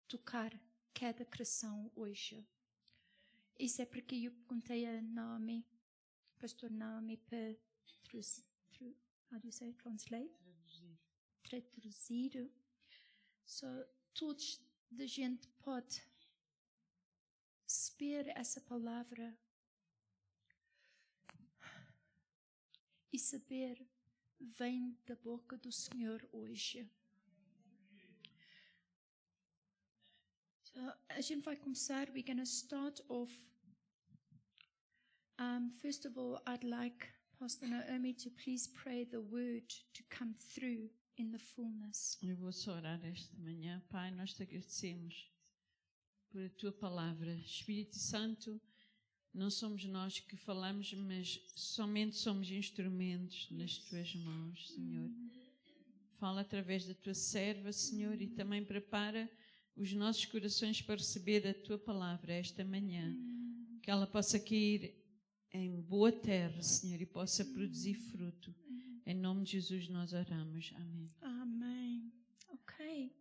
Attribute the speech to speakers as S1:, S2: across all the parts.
S1: tocar cada coração hoje. Isso é porque eu perguntei a Naomi, pastor Naomi, para traduzir. Todos da gente pode receber essa palavra e saber vem da boca do Senhor hoje. A gente vai começar. We're going to start off. First of all, I'd like Pastor Naomi to please pray the word to come through in the fullness.
S2: Eu vou só orar esta manhã. Pai, nós te agradecemos por a tua palavra. Espírito Santo, não somos nós que falamos, mas somente somos instrumentos nas tuas mãos, Senhor. Fala através da tua serva, Senhor, e também prepara os nossos corações para receber a tua palavra esta manhã. Que ela possa cair em boa terra, Senhor, e possa produzir fruto. Em nome de Jesus nós oramos. Amém.
S1: Amém. Ok.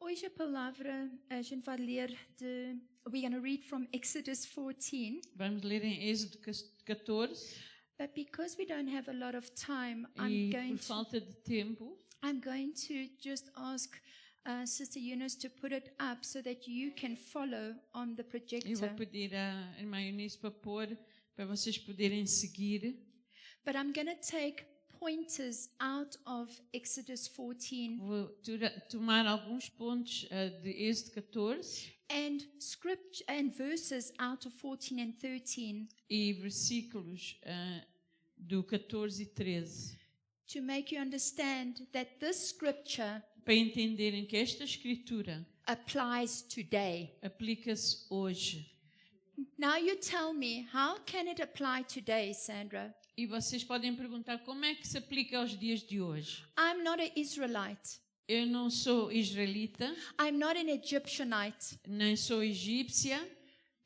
S1: Hoje a palavra a gente vai ler we're going to read from Exodus 14.
S2: Vamos ler em Êxodo 14.
S1: But because we don't have a lot of time,
S2: E por falta de tempo,
S1: I'm going to just ask Sister Eunice to put it up so that you can follow on the
S2: eu
S1: projector.
S2: vou pedir à irmã Eunice para pôr, para vocês poderem seguir.
S1: But I'm going to take pointers out of Exodus 14
S2: Vou tomar alguns pontos de Êxodo 14
S1: and script and verses out of 14 and 13
S2: e versículos do 14 e 13,
S1: to make you understand that this scripture
S2: para entenderem que esta escritura
S1: applies today.
S2: aplica-se hoje.
S1: Now you tell me, how can it apply today, Sandra?
S2: E vocês podem perguntar como é que se aplica aos dias de hoje.
S1: I'm not an Israelite.
S2: Eu não sou israelita,
S1: I'm not an Egyptianite.
S2: nem sou egípcia,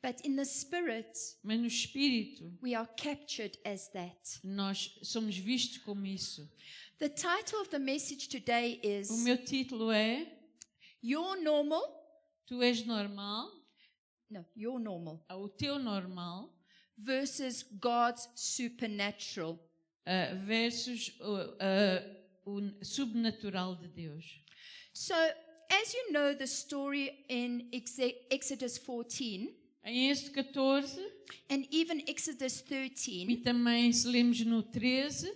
S1: But in the spirit,
S2: mas no espírito
S1: we are captured as that.
S2: nós somos vistos como isso.
S1: The title of the message today
S2: O
S1: is
S2: meu título é
S1: Your Normal.
S2: Tu és normal,
S1: No, Your Normal.
S2: o teu normal,
S1: Versus God's supernatural.
S2: versus o subnatural de Deus.
S1: So, as you know the story in Exodus 14
S2: Em Êxodo 14
S1: and even Exodus
S2: e
S1: 13,
S2: também se lemos no 13,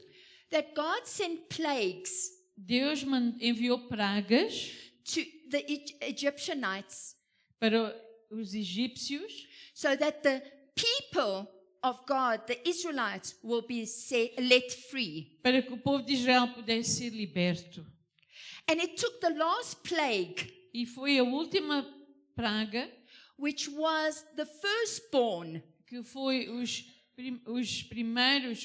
S1: that God sent plagues
S2: Deus enviou pragas
S1: to the Egyptianites
S2: para os egípcios
S1: so that the people of God, the Israelites, will be let free.
S2: para que o povo de Israel pudesse ser liberto.
S1: And it took the last plague,
S2: E foi a última praga,
S1: which was the firstborn,
S2: que foi os primeiros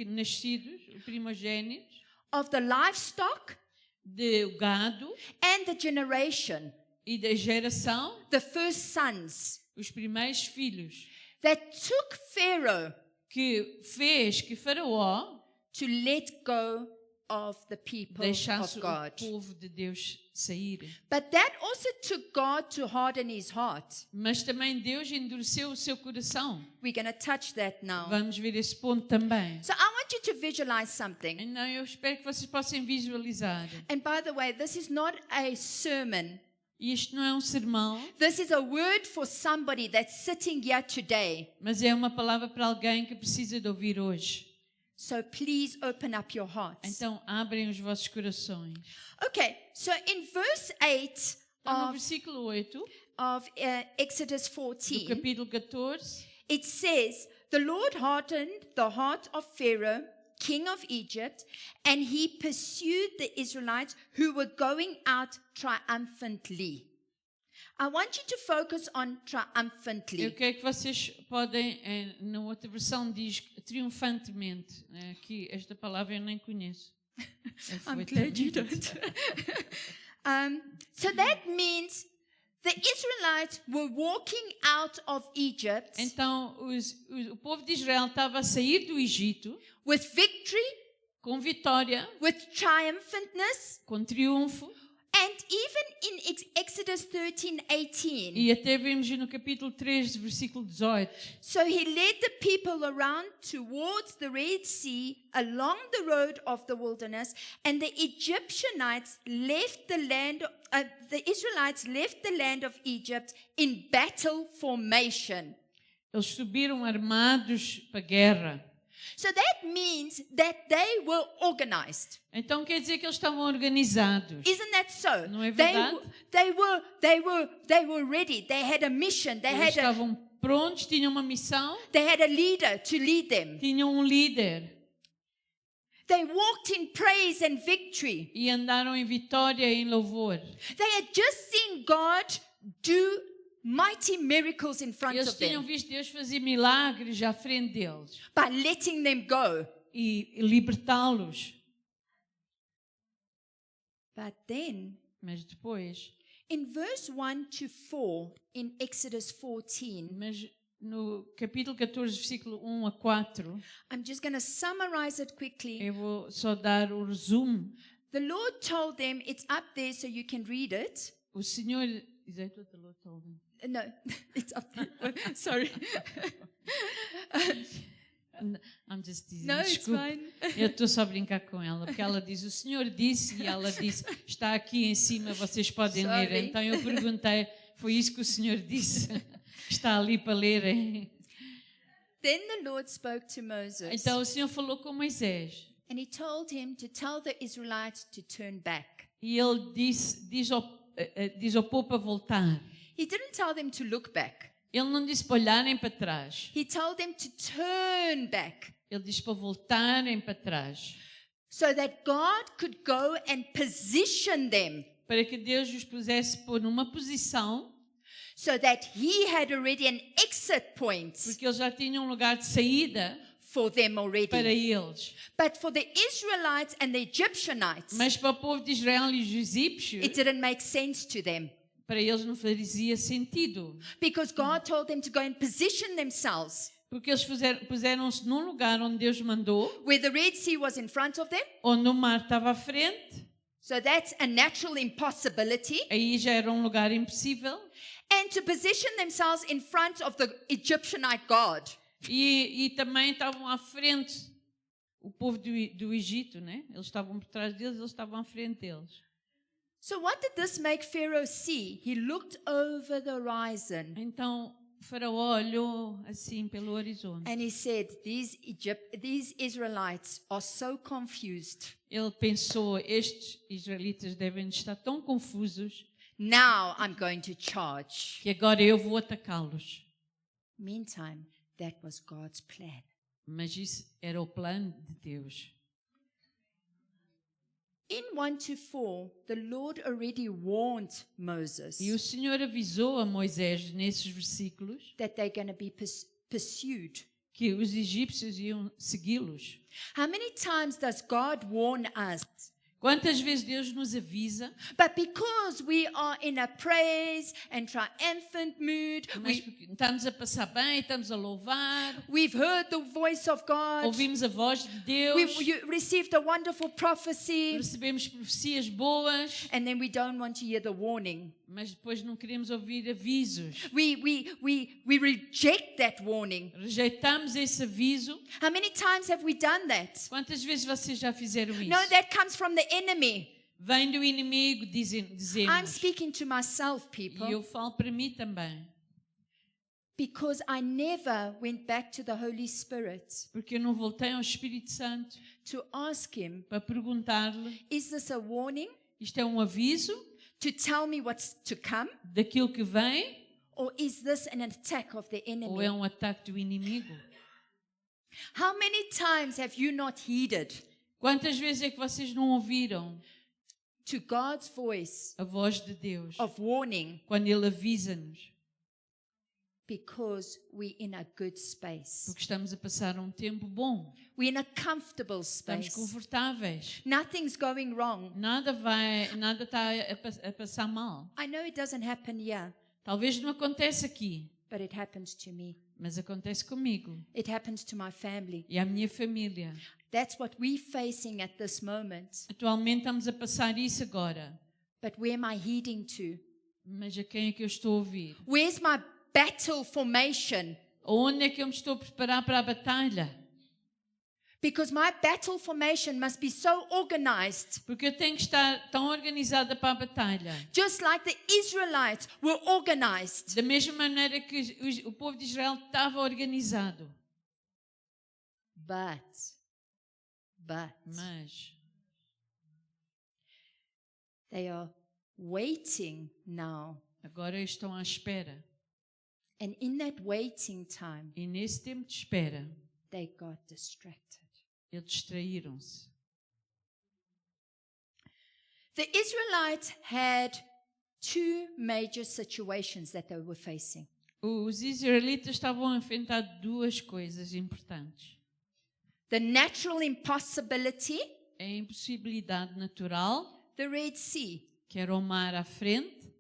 S2: nascidos, os primogênitos,
S1: of the livestock
S2: do gado
S1: and the generation,
S2: e da geração,
S1: the first sons,
S2: os primeiros filhos,
S1: that took Pharaoh
S2: que fez que Faraó
S1: to let go of the people
S2: deixasse
S1: of
S2: o
S1: God.
S2: povo de Deus sair.
S1: But that also took God to harden his heart.
S2: Mas também Deus endureceu o seu coração.
S1: We're going to touch that now.
S2: Vamos ver esse ponto também.
S1: So I want you to visualize something.
S2: Então eu espero que vocês possam visualizar.
S1: And by the way, this is not a sermon.
S2: E isto não é um sermão,
S1: This is a word for somebody that's sitting here today.
S2: mas é uma palavra para alguém que precisa de ouvir hoje.
S1: So please open up your hearts.
S2: Então abrem os vossos corações.
S1: Okay, so in verse 8
S2: Então, no
S1: of
S2: versículo 8
S1: Exodus
S2: do
S1: 14,
S2: capítulo 14,
S1: it says, The Lord hardened the heart of Pharaoh, king of Egypt, and he pursued the Israelites who were going out triumphantly. I want you to focus on triumphantly.
S2: eu quero que vocês podem, na outra versão diz triunfantemente. Aqui esta palavra eu nem conheço.
S1: I'm glad you don't. So that means the Israelites were walking out of Egypt
S2: Então o povo de Israel estava a sair do Egito
S1: with victory,
S2: com vitória,
S1: with triumphantness,
S2: com triunfo,
S1: And even in Exodus 13:18,
S2: E até vemos no capítulo 3, versículo 18.
S1: so he led the people around towards the Red Sea along the road of the wilderness, and the Egyptians left the land. The Israelites left the land of Egypt in battle formation.
S2: Eles subiram armados para a guerra.
S1: So that means that they were organized.
S2: Então quer dizer que eles estavam organizados.
S1: Isn't that so?
S2: Não é
S1: They
S2: verdade?
S1: were ready. They had a mission.
S2: Eles estavam prontos, tinham uma missão,
S1: They had a leader to lead them.
S2: tinham um líder
S1: They walked in praise and victory.
S2: e andaram em vitória e em louvor.
S1: They had just seen God do mighty miracles in front
S2: Eles
S1: of
S2: tinham
S1: them
S2: visto Deus fazer milagres à frente deles
S1: by letting them go.
S2: e libertá-los.
S1: But then,
S2: Mas depois,
S1: in verse 1 to 4 in Exodus 14,
S2: mas no capítulo 14, versículo 1 a 4,
S1: I'm just going to summarize it quickly.
S2: eu vou só dar o resumo.
S1: The Lord told them, it's up there so you can read it.
S2: O Senhor, is that what the Lord told them?
S1: No, it's up there. Sorry.
S2: I'm just teasing.
S1: No, it's
S2: Desculpe.
S1: fine.
S2: Eu estou só a brincar com ela, porque ela diz, o Senhor disse, e ela disse, está aqui em cima, vocês podem
S1: Sorry.
S2: ler. Então eu perguntei, foi isso que o Senhor disse? Está ali para lerem.
S1: Then the Lord spoke to Moses,
S2: Então o Senhor falou com Moisés,
S1: and he told him to tell the Israelites to turn back.
S2: e ele diz ao povo para voltar.
S1: He didn't tell them to look back.
S2: Ele não disse para olharem para trás.
S1: He told them to turn back
S2: Ele disse para voltarem para trás.
S1: so that God could go and position them
S2: Para que Deus os pusesse por uma posição,
S1: so that he had already an exit point
S2: porque eles já tinham um lugar de saída
S1: for them
S2: para
S1: already.
S2: eles.
S1: But for the Israelites and the Egyptians,
S2: Mas para o povo de Israel e os egípcios,
S1: it didn't make sense to them
S2: para eles não fazia sentido.
S1: because God told them to go and position themselves
S2: Porque eles puseram-se num lugar onde Deus mandou,
S1: where the Red Sea was in front of them.
S2: onde o mar estava à frente,
S1: So that's a natural impossibility.
S2: aí já era um lugar impossível,
S1: And to position themselves in front of the Egyptianite God.
S2: e também estavam à frente, o povo do Egito, né? Eles estavam por trás deles, eles estavam à frente deles.
S1: So what did this make Pharaoh see? He looked over the horizon
S2: Então, o faraó olhou assim pelo horizonte.
S1: and he said, these Israelites are so confused.
S2: Ele pensou, estes israelitas devem estar tão confusos
S1: Now I'm going to charge.
S2: que agora eu vou atacá-los.
S1: Meantime, that was God's plan.
S2: Mas isso era o plano de Deus.
S1: In 1 to 4, the Lord already warned Moses
S2: E o Senhor avisou a Moisés nesses versículos
S1: that they're going to be pursued.
S2: que os egípcios iam segui-los.
S1: How many times does God warn us?
S2: Quantas vezes Deus nos avisa,
S1: But because we are in a praise and triumphant mood,
S2: mas porque estamos a passar bem, estamos a louvar,
S1: we've heard the voice of God,
S2: ouvimos a voz de Deus,
S1: we've received a wonderful prophecy,
S2: recebemos profecias boas,
S1: and then we don't want to hear the warning.
S2: mas depois não queremos ouvir avisos.
S1: We reject that warning.
S2: Rejeitamos esse aviso.
S1: How many times have we done that?
S2: Quantas vezes vocês já fizeram isso?
S1: No, that comes from the enemy.
S2: Vem do inimigo,
S1: I'm
S2: dizemos.
S1: speaking to myself,
S2: E
S1: people,
S2: eu falo para mim também.
S1: because I never went back to the Holy Spirit
S2: Porque eu não voltei ao Espírito Santo
S1: to ask him,
S2: para perguntar-lhe,
S1: is this a warning
S2: isto é um aviso
S1: to tell me what's to come?
S2: daquilo que vem
S1: Or is this an attack of the
S2: ou
S1: enemy?
S2: é um ataque do inimigo?
S1: How many times have you not heeded
S2: Quantas vezes é que vocês não ouviram
S1: to God's voice
S2: a voz de Deus
S1: of warning
S2: quando Ele avisa-nos?
S1: because we're in a good space?
S2: Porque estamos a passar um tempo bom,
S1: We're in a comfortable
S2: estamos
S1: space.
S2: confortáveis,
S1: Nothing's going wrong.
S2: nada está a passar mal.
S1: I know it doesn't happen here,
S2: Talvez não aconteça aqui,
S1: but it happens to me.
S2: mas acontece comigo
S1: It happens to my family.
S2: e à minha família.
S1: That's what we're facing at this moment.
S2: Atualmente estamos a passar isso agora.
S1: But where am I heeding to?
S2: Mas a quem é que eu estou a ouvir?
S1: Where's my battle formation?
S2: Onde é que eu me estou a preparar para a batalha?
S1: Because my battle formation must be so organized,
S2: Porque eu tenho que estar tão organizada para a batalha.
S1: just like the Israelites were organized.
S2: Da mesma maneira que o povo de Israel estava organizado.
S1: But
S2: Mas
S1: they are waiting now.
S2: agora estão à espera.
S1: And in that waiting time,
S2: E nesse tempo de espera,
S1: they got distracted.
S2: eles distraíram-se.
S1: The Israelites had two major situations that they were facing.
S2: Os israelitas estavam a enfrentar duas coisas importantes.
S1: The natural impossibility,
S2: A impossibilidade natural,
S1: the Red Sea,
S2: que era o mar à frente,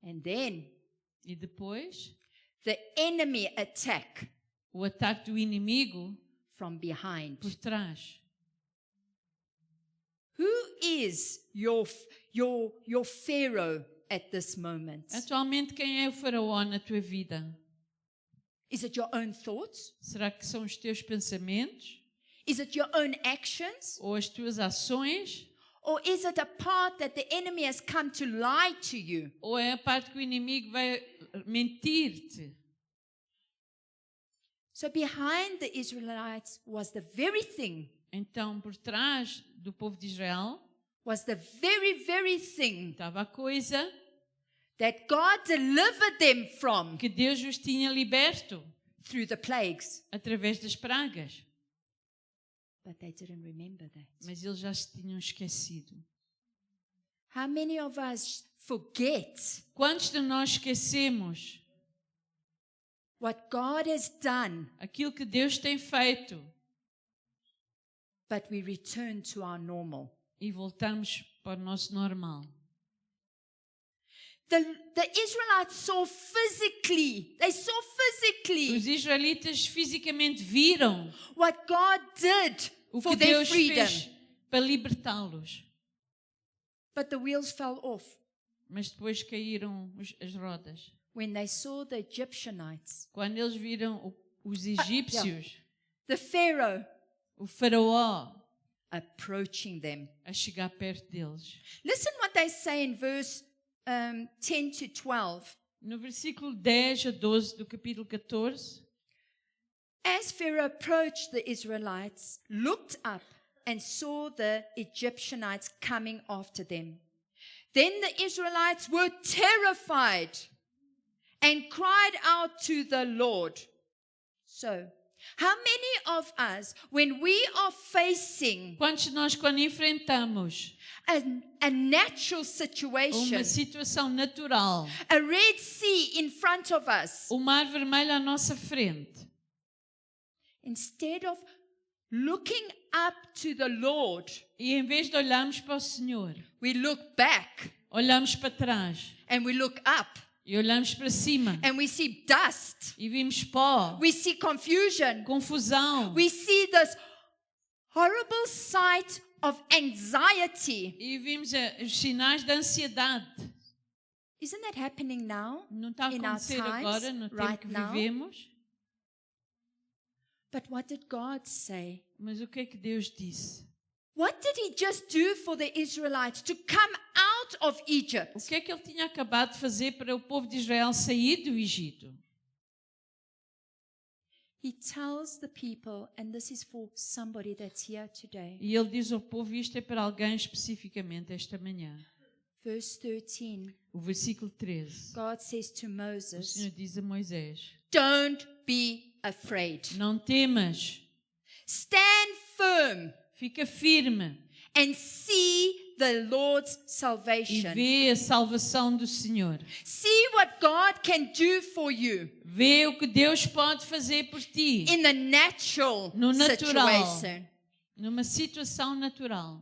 S1: and then
S2: e depois
S1: the enemy attack
S2: o ataque do inimigo
S1: from behind.
S2: por trás.
S1: Who is your Pharaoh at this moment?
S2: Atualmente, quem é o faraó na tua vida?
S1: Is it your own thoughts?
S2: Será que são os teus pensamentos?
S1: Is it your own actions?
S2: Ou as tuas ações?
S1: Or is it a part that the enemy has come to lie to you?
S2: Ou é a parte que o inimigo vai mentir-te?
S1: So behind the Israelites was the very thing,
S2: Então, por trás do povo de Israel,
S1: was the very thing
S2: estava a coisa
S1: that God delivered them from
S2: que Deus os tinha liberto
S1: through the plagues.
S2: através das pragas.
S1: But they didn't remember that.
S2: Mas eles já se tinham esquecido.
S1: How many of us forget
S2: Quantos de nós esquecemos
S1: what God has done,
S2: aquilo que Deus tem feito
S1: but we return to our normal?
S2: e voltamos para o nosso normal?
S1: The Israelites saw physically,
S2: Os israelitas fisicamente viram
S1: what God did
S2: o
S1: for
S2: que
S1: their
S2: Deus
S1: freedom.
S2: fez para libertá-los.
S1: But the wheels fell off
S2: Mas depois caíram as rodas.
S1: when they saw the Egyptianites,
S2: Quando eles viram os egípcios,
S1: the Pharaoh,
S2: o faraó,
S1: approaching them.
S2: a chegar perto deles.
S1: Listen what they say in verse 10 to 12.
S2: No versículo 10 a 12 do capítulo 14,
S1: As Pharaoh approached, the Israelites looked up and saw the Egyptianites coming after them. Then the Israelites were terrified and cried out to the Lord. So, how many of us, when we are facing
S2: quantos de nós, quando enfrentamos
S1: a natural
S2: uma
S1: situation,
S2: situação natural,
S1: a Red Sea in front of us,
S2: o mar vermelho à nossa frente,
S1: instead of looking up to the Lord,
S2: e em vez de olharmos para o Senhor,
S1: we look back
S2: olhamos para trás
S1: and we look up
S2: e olhamos para cima
S1: and we see dust,
S2: e vimos pó,
S1: we see confusion,
S2: confusão,
S1: we see this horrible sight of anxiety.
S2: e vimos os sinais da ansiedade.
S1: Isn't that happening now?
S2: Não está a
S1: In our
S2: acontecer
S1: times,
S2: agora, no tempo
S1: right
S2: que
S1: now?
S2: vivemos.
S1: But what did God say?
S2: Mas o que é que Deus disse?
S1: What did he just do for the Israelites to come out of
S2: O
S1: Egypt?
S2: que é que ele tinha acabado de fazer para o povo de Israel sair do Egito?
S1: He tells the people, and this is for somebody that's here today.
S2: E ele diz ao povo, isto é para alguém especificamente esta manhã.
S1: Verse 13,
S2: O versículo 13.
S1: God says to
S2: O
S1: Moses,
S2: Senhor diz a Moisés,
S1: don't be afraid.
S2: não temas,
S1: Stand firm
S2: fica firme
S1: and see the Lord's
S2: e
S1: salvation.
S2: vê a salvação do Senhor.
S1: See what God can do for you
S2: Vê o que Deus pode fazer por ti,
S1: in the natural
S2: no natural,
S1: situation.
S2: numa situação natural.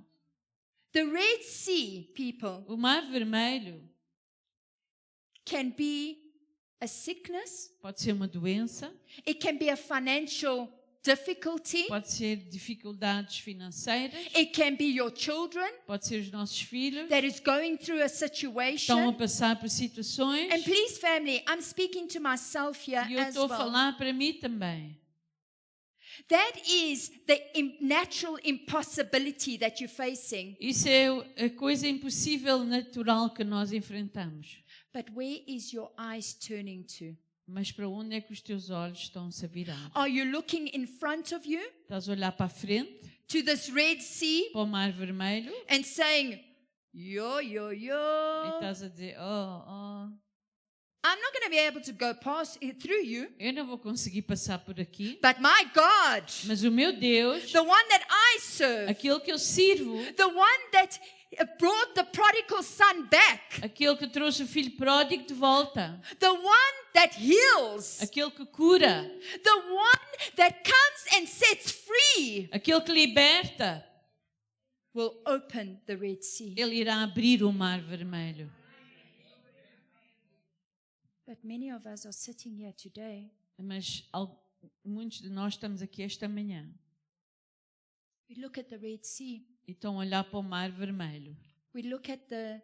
S1: The Red Sea, people,
S2: O Mar Vermelho
S1: can be a sickness.
S2: pode ser uma doença,
S1: It can be a financial difficulty.
S2: pode ser dificuldades financeiras,
S1: It can be your children
S2: pode ser os nossos filhos
S1: that is going through a
S2: estão a
S1: situation.
S2: passar por situações.
S1: And please, family, I'm speaking to myself here
S2: E eu
S1: as
S2: estou a
S1: well.
S2: falar para mim também.
S1: That is the natural impossibility that you're facing.
S2: Isso é a coisa impossível natural que nós enfrentamos.
S1: But where is your eyes turning to?
S2: Mas para onde é que os teus olhos estão-se a virar?
S1: Are you looking in front of you
S2: Estás a olhar para a frente,
S1: to this Red Sea
S2: para o Mar Vermelho,
S1: and saying, yo, yo,
S2: e
S1: yo,
S2: estás a dizer, oh,
S1: I'm not going to be able to go past through you,
S2: eu não vou conseguir passar por aqui.
S1: but my God,
S2: Mas o meu Deus,
S1: the one that I serve,
S2: aquele que eu sirvo,
S1: the one that brought the prodigal son back,
S2: aquele que trouxe o filho pródigo de volta,
S1: the one that heals,
S2: aquele que cura,
S1: the one that comes and sets free,
S2: aquele que liberta,
S1: will open the Red Sea.
S2: ele irá abrir o Mar Vermelho.
S1: But many of us are sitting here today.
S2: Mas muitos de nós estamos aqui esta manhã
S1: We look at the Red Sea.
S2: e estão a olhar para o Mar Vermelho.
S1: We look at the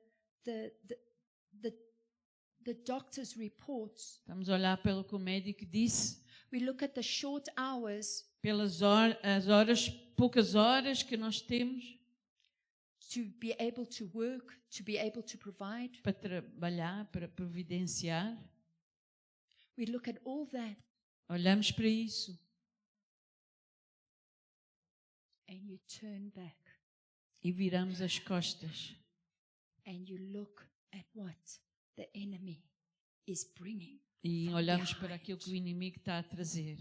S1: doctor's reports.
S2: Estamos a olhar pelo que o médico disse,
S1: We look at the short hours
S2: pelas as horas, poucas horas que nós temos
S1: to be able to work, to be able to provide.
S2: para trabalhar, para providenciar.
S1: We look at all that
S2: Olhamos para isso
S1: and you turn back
S2: e viramos as costas
S1: and you look at what the enemy is bringing.
S2: e olhamos para aquilo que o inimigo está a trazer.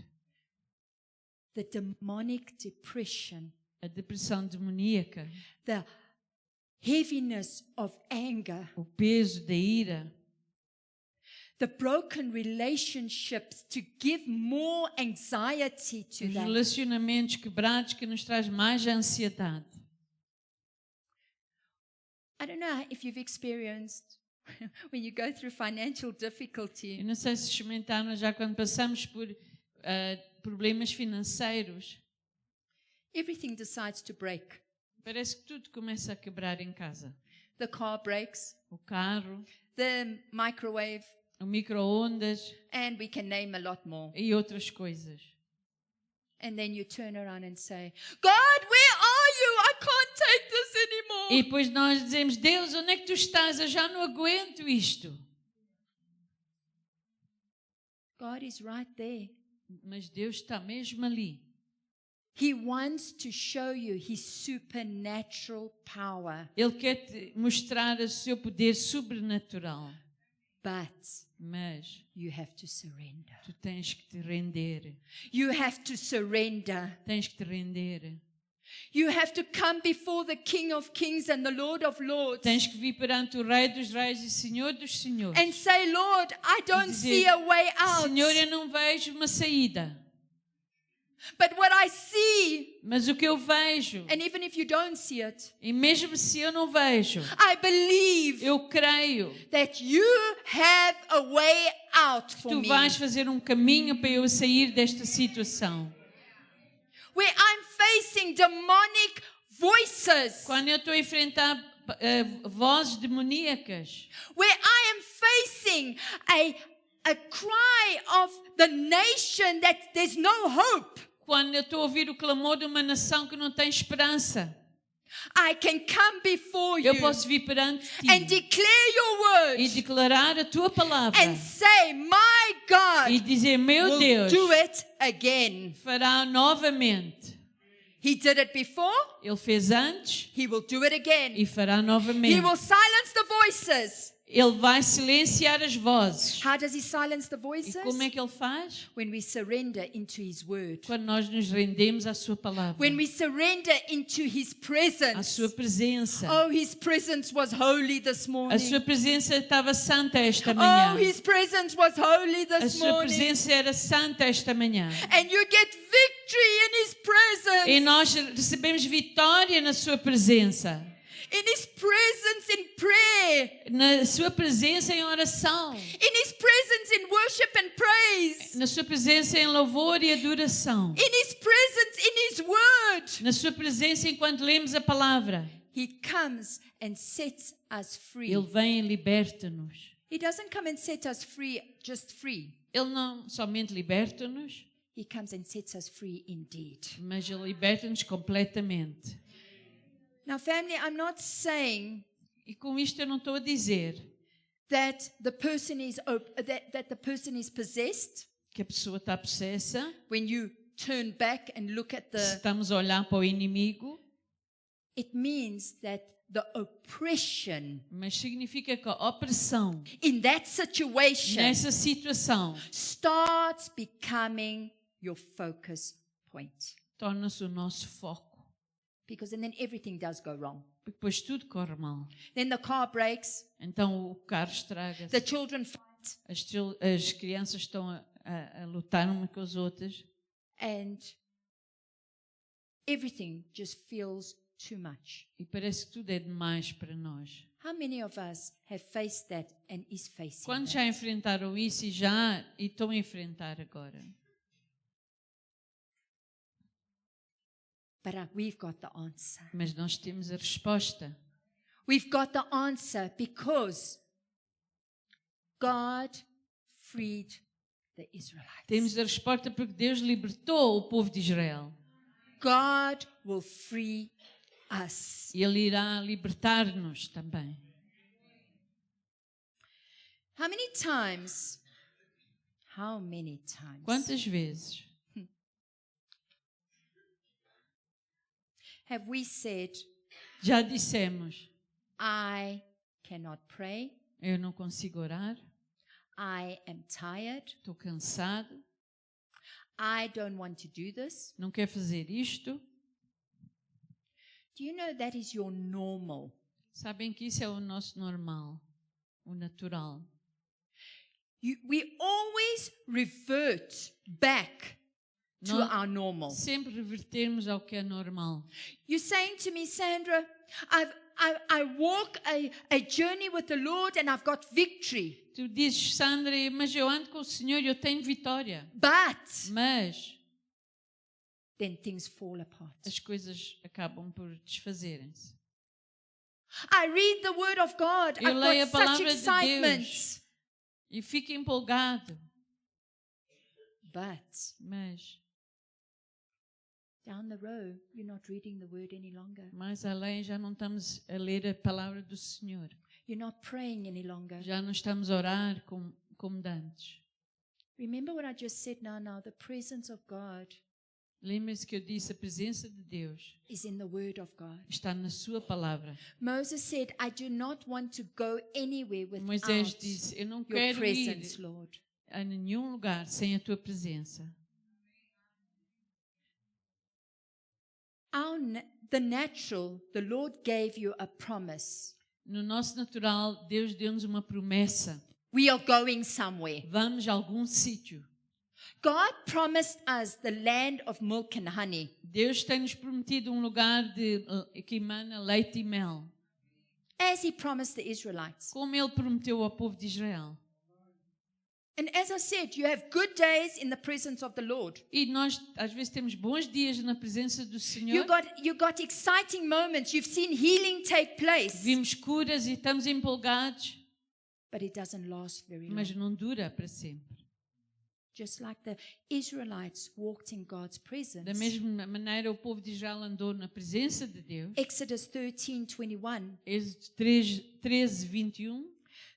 S1: The demonic depression,
S2: A depressão demoníaca,
S1: the heaviness of anger,
S2: o peso da ira,
S1: the broken relationships to give more anxiety to
S2: os
S1: them.
S2: relacionamentos quebrados que nos traz mais ansiedade.
S1: I don't know if you've experienced when you go through financial difficulty.
S2: Eu não sei se experimentaram já quando passamos por problemas financeiros.
S1: Everything decides to break.
S2: Parece que tudo começa a quebrar em casa.
S1: The car breaks,
S2: O carro,
S1: the microwave,
S2: o micro-ondas
S1: and we can name a lot more.
S2: e outras coisas.
S1: And then you turn around and say, God, where are you? I can't take this anymore.
S2: E depois nós dizemos, Deus, onde é que tu estás? Eu já não aguento isto.
S1: God is right there.
S2: Mas Deus está mesmo ali.
S1: He wants to show you his supernatural power.
S2: Ele quer te mostrar o seu poder sobrenatural.
S1: But
S2: Mas
S1: you have to surrender.
S2: tu tens que te render.
S1: You have to surrender.
S2: Tens que te render.
S1: You have to come before the King of Kings and the Lord of Lords
S2: Tens que vir perante o Rei dos Reis e Senhor dos Senhores.
S1: and say, Lord, I don't
S2: dizer,
S1: see a way out.
S2: Senhor, eu não vejo uma saída.
S1: But what I see,
S2: Mas o que eu vejo,
S1: and even if you don't see it,
S2: e mesmo se eu não vejo,
S1: I believe
S2: eu creio
S1: that you have a way out
S2: que
S1: for
S2: tu
S1: me.
S2: vais fazer um caminho para eu sair desta situação.
S1: Where I'm facing demonic voices,
S2: Quando eu estou a enfrentar vozes demoníacas,
S1: where I am facing a cry of the nation that there's no hope,
S2: quando eu estou a ouvir o clamor de uma nação que não tem esperança,
S1: I can come before
S2: eu
S1: you
S2: posso vir perante
S1: and
S2: ti
S1: declare your
S2: e
S1: word
S2: declarar a tua palavra
S1: and say, my
S2: e
S1: God
S2: dizer, meu
S1: will
S2: Deus,
S1: do it again.
S2: fará novamente.
S1: He did it before,
S2: Ele fez antes
S1: he will do it again.
S2: e fará
S1: He
S2: novamente.
S1: will silence the voices.
S2: Ele vai silenciar as vozes.
S1: How does he silence the
S2: E
S1: voices?
S2: como é que ele faz?
S1: When we surrender into his word.
S2: Quando nós nos rendemos à sua palavra,
S1: When we surrender into his
S2: à
S1: presence.
S2: sua presença.
S1: Oh, his presence was holy this
S2: A
S1: morning.
S2: sua presença estava santa esta
S1: Oh,
S2: manhã.
S1: his presence was holy
S2: A
S1: this
S2: sua
S1: morning.
S2: presença era santa esta manhã.
S1: And you get victory in his
S2: E
S1: presence.
S2: nós recebemos vitória na sua presença.
S1: in His presence in prayer,
S2: Na sua presença em oração.
S1: in His presence in worship and praise,
S2: Na sua presença em louvor e adoração.
S1: in His presence in His word.
S2: Na sua presença enquanto lemos a palavra.
S1: He comes and sets us free.
S2: Ele vem e liberta-nos.
S1: He doesn't come and set us free, just free.
S2: Ele não somente liberta-nos,
S1: He comes and sets us free indeed.
S2: mas Ele liberta-nos completamente.
S1: Now, family, I'm not saying
S2: E com isto eu não estou a dizer
S1: that the person is that the person is possessed
S2: que a pessoa está possessa.
S1: when you turn back and look at
S2: Se
S1: the.
S2: estamos a olhar para o inimigo,
S1: It means that the oppression
S2: mas significa que a opressão
S1: in that situation
S2: nessa situação
S1: starts becoming your focus point.
S2: torna-se o nosso foco.
S1: Because and then everything does go wrong.
S2: Porque depois tudo corre mal.
S1: Then the car breaks,
S2: Então o carro estraga-se.
S1: the children fight,
S2: As crianças estão a lutar umas com as outras
S1: and everything just feels too much.
S2: e parece que tudo é demais para nós.
S1: How many of us have faced that and is facing
S2: Quantos
S1: that?
S2: já enfrentaram isso e estão a enfrentar agora?
S1: But we've got the answer.
S2: Mas nós temos a resposta.
S1: We've got the answer because God freed the Israelites.
S2: Temos a resposta porque Deus libertou o povo de Israel.
S1: God will free us.
S2: E Ele irá libertar-nos também.
S1: How many times? How many times
S2: Quantas vezes
S1: have we said,
S2: já dissemos,
S1: I cannot pray,
S2: eu não consigo orar,
S1: I am tired,
S2: estou cansado,
S1: I don't want to do this?
S2: não quero fazer isto.
S1: Do you know that is your normal?
S2: Sabem que isso é o nosso normal, o natural.
S1: We always revert back to
S2: Nós
S1: our normal.
S2: sempre revertermos ao que é normal.
S1: You're saying to me, Sandra, I walk a journey with the Lord and I've got victory.
S2: Tu dizes, Sandra, mas eu ando com o Senhor e eu tenho vitória.
S1: But
S2: Mas
S1: then things fall apart.
S2: as coisas acabam por desfazerem-se.
S1: I read the Word of God.
S2: Eu leio a
S1: I've got such
S2: palavra de
S1: excitement.
S2: Deus e fico empolgado.
S1: But
S2: Mas
S1: down the road, you're not reading the Word any longer.
S2: mais além já não estamos a ler a palavra do Senhor.
S1: You're not praying any longer.
S2: Já não estamos a orar como de antes.
S1: Remember what I just said now, the presence of God
S2: Lembre-se que eu disse, a presença de Deus
S1: is in the Word of God.
S2: está na sua palavra.
S1: Moses said, I do not want to go anywhere
S2: Moisés
S1: without
S2: disse, eu não
S1: your
S2: quero
S1: presence,
S2: ir
S1: Lord.
S2: a nenhum lugar sem a tua presença.
S1: The natural, the Lord gave you a promise.
S2: No nosso natural, Deus deu-nos uma promessa.
S1: We are going somewhere.
S2: Vamos a algum sítio.
S1: God promised us the land of milk and honey.
S2: Deus tem-nos prometido um lugar que emana leite e mel.
S1: As He promised the Israelites.
S2: Como Ele prometeu ao povo de Israel.
S1: And as I said, you have good days in the presence of the Lord.
S2: E nós, às vezes, temos bons dias na presença do Senhor.
S1: You got exciting moments. You've seen healing take place.
S2: Vimos curas e estamos empolgados.
S1: But it doesn't last very long.
S2: Mas não dura para sempre.
S1: Just like the Israelites walked in God's presence.
S2: Da mesma maneira, o povo de Israel andou na presença de Deus.
S1: Exodus 13:21.
S2: Êxodo 13:21.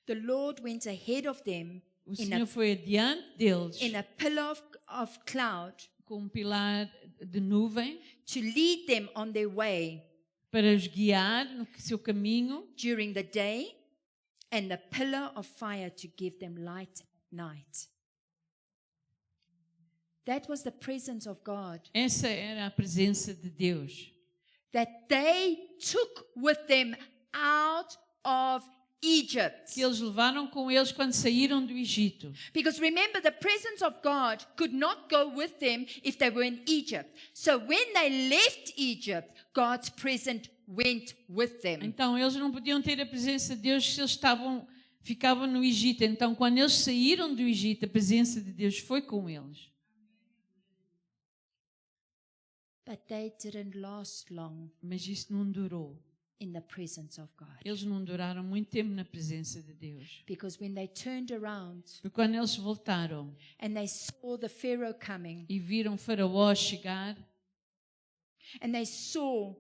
S1: The Lord went ahead of them
S2: O Senhor foi adiante deles
S1: in a pillar of cloud
S2: com um pilar de nuvem
S1: to lead them on their way
S2: para os guiar no seu caminho
S1: during the day and the pillar of fire to give them light at night. That was the presence of God
S2: Essa era a presença de Deus
S1: that they took with them out of Egypt.
S2: que eles levaram com eles quando saíram do Egito.
S1: Because remember, the presence of God could not go with them if they were in Egypt. So when they left Egypt, God's presence went with them.
S2: Então eles não podiam ter a presença de Deus se eles ficavam no Egito. Então quando eles saíram do Egito, a presença de Deus foi com eles.
S1: But they didn't last long
S2: Mas isso não durou.
S1: in the presence of God.
S2: Eles não duraram muito tempo na presença de Deus.
S1: Because when they turned around
S2: Porque quando eles voltaram
S1: and they saw the Pharaoh coming,
S2: e viram Faraó chegar,
S1: and they saw,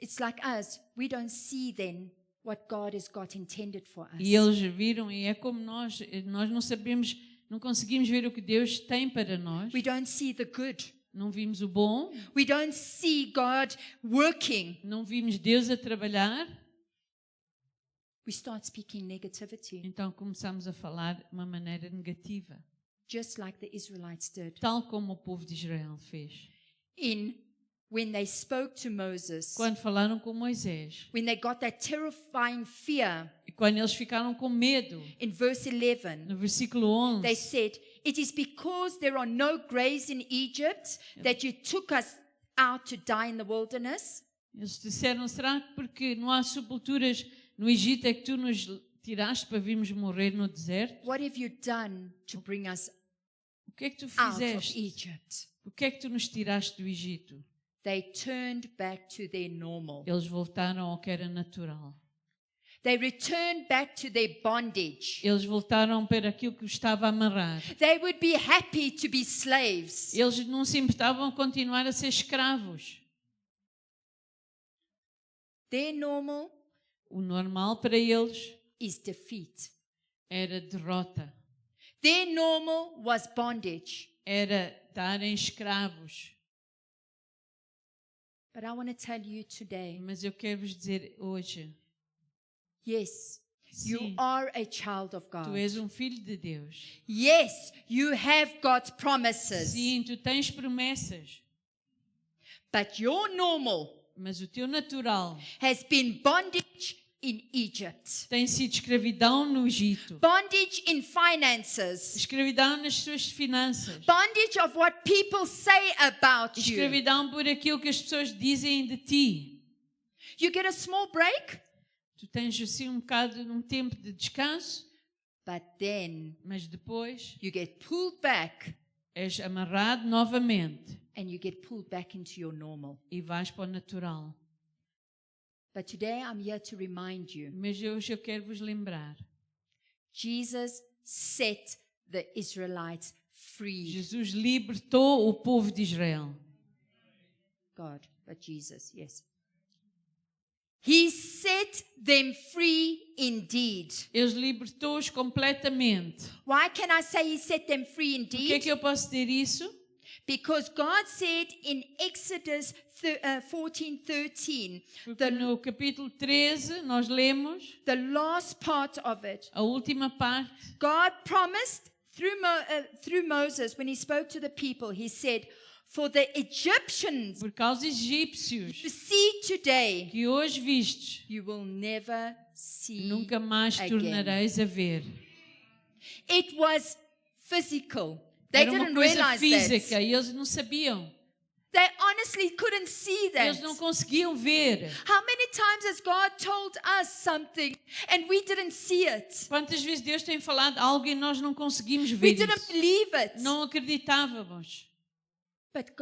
S1: it's like us, we don't see then what God has got intended for us.
S2: e eles viram, e é como nós não sabemos, não conseguimos ver o que Deus tem para nós.
S1: We don't see the good.
S2: Não vimos o bom,
S1: We don't see God working.
S2: não vimos Deus a trabalhar.
S1: We start speaking negativity,
S2: Então começamos a falar de uma maneira negativa,
S1: just like the Israelites did.
S2: tal como o povo de Israel fez.
S1: When they spoke to Moses,
S2: Quando falaram com Moisés,
S1: when they got that terrifying fear,
S2: e quando eles ficaram com medo,
S1: in verse 11,
S2: no versículo 11,
S1: they said, "It is because there are no graves in Egypt that you took us out to die in the wilderness."
S2: eles disseram, será que porque não há sepulturas no Egito é que tu nos tiraste para virmos morrer no deserto?
S1: What have you done to bring us
S2: O que é que tu
S1: out of
S2: fizeste?
S1: Egypt?
S2: O que é que tu nos tiraste do Egito?
S1: They turned back to their normal.
S2: Eles voltaram ao que era natural.
S1: They returned back to their bondage.
S2: Eles voltaram para aquilo que os estava a amarrar.
S1: They would be happy to be slaves.
S2: Eles não se importavam continuar a ser escravos.
S1: Their normal
S2: O normal para eles
S1: is defeat.
S2: era derrota.
S1: Their normal was bondage.
S2: Era estarem escravos.
S1: But I want to tell you today,
S2: Mas eu quero vos dizer hoje,
S1: yes, you
S2: sim,
S1: are a child of
S2: tu
S1: God.
S2: és um filho de Deus.
S1: Yes, you have God's promises.
S2: Sim, tu tens promessas.
S1: But your normal
S2: Mas o teu natural
S1: has been bondage in Egypt.
S2: tem sido escravidão no Egito.
S1: Bondage in finances.
S2: Escravidão nas suas finanças.
S1: Bondage of what people say about you.
S2: Escravidão por aquilo que as pessoas dizem de ti.
S1: You get a small break,
S2: Tu tens assim um bocado um tempo de descanso,
S1: but then
S2: mas depois
S1: you get pulled back
S2: és amarrado novamente
S1: and you get pulled back into your normal.
S2: e vais para o natural.
S1: But today I'm here to remind you,
S2: Mas hoje eu quero vos lembrar,
S1: Jesus set the Israelites free.
S2: Jesus libertou o povo de Israel.
S1: God, but Jesus, yes. He set them free indeed.
S2: Ele libertou-os completamente.
S1: Why can I say he set them free
S2: Por que é
S1: indeed?
S2: que eu posso dizer isso?
S1: Because God said in Exodus 14:13,
S2: Porque no capítulo 13 nós lemos
S1: the last part of it,
S2: a última parte.
S1: God promised through Moses when he spoke to the people, he said, "For the Egyptians
S2: Por causa dos egípcios
S1: you see today,
S2: que hoje vistes,
S1: you will never see
S2: nunca mais
S1: again."
S2: tornareis a ver.
S1: It was physical. They
S2: Era uma
S1: didn't
S2: coisa
S1: realize
S2: física
S1: that.
S2: e eles não sabiam.
S1: They honestly couldn't see that.
S2: Eles não conseguiam ver.
S1: How many times has God told us something and we didn't see it?
S2: Quantas vezes Deus tem falado algo e nós não conseguimos
S1: We
S2: ver
S1: didn't
S2: isso?
S1: believe it.
S2: Não acreditávamos.
S1: But